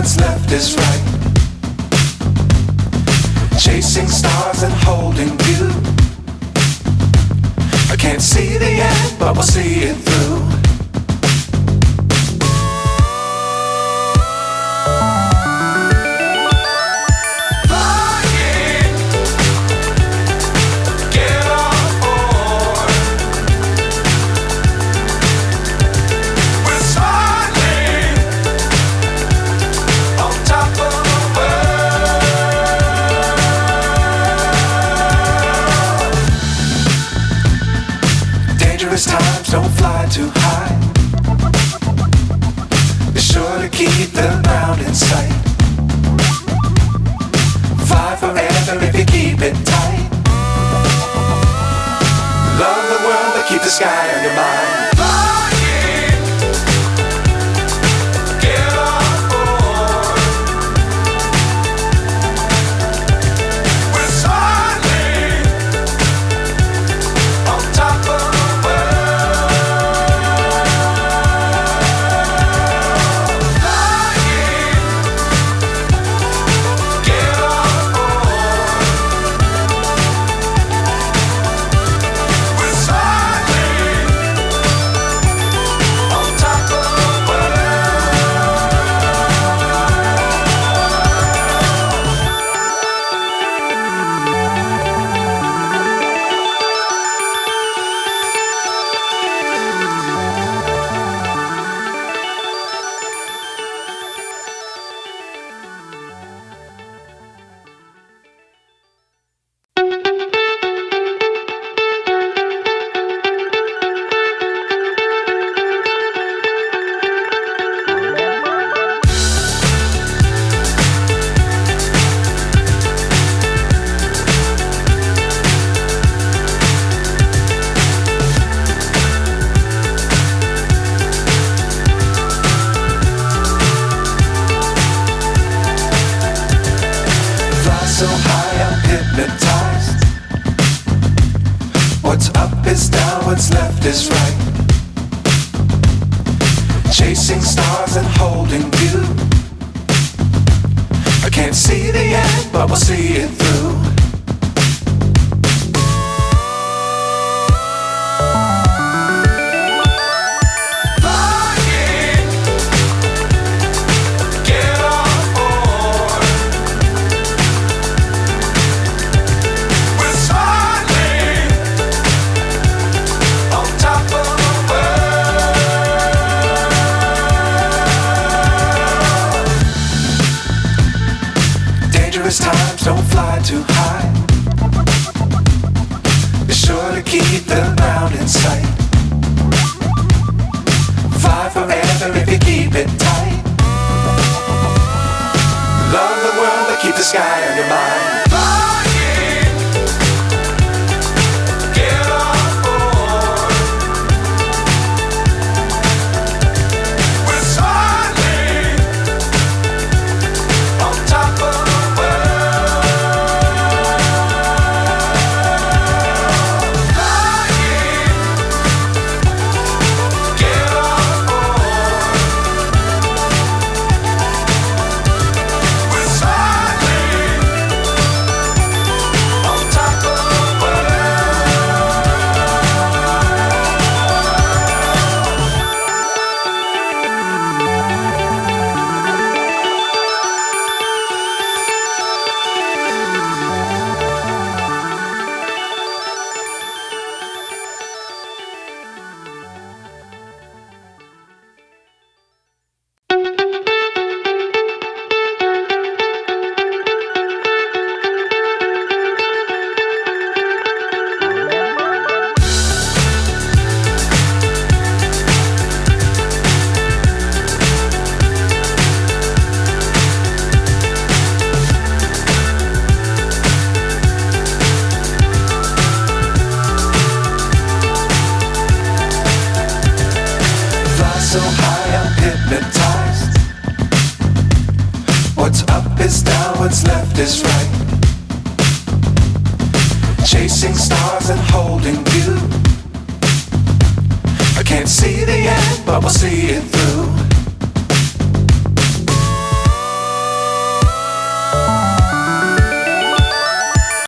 what's left is right. Chasing stars and holding you. I can't see the end, but we'll see it through. Times don't fly too high. Be sure to keep the ground in sight. Fly forever if you keep it tight. Love the world but keep the sky on your mind. So high I'm hypnotized. What's up is down, what's left is right. Chasing stars and holding you. I can't see the end, but we'll see it through. Times don't fly too high. Be sure to keep the ground in sight. Fly forever if you keep it tight. Love the world but keep the sky on your mind. So high I'm hypnotized. What's up is down, what's left is right. Chasing stars and holding you. I can't see the end, but we'll see it through.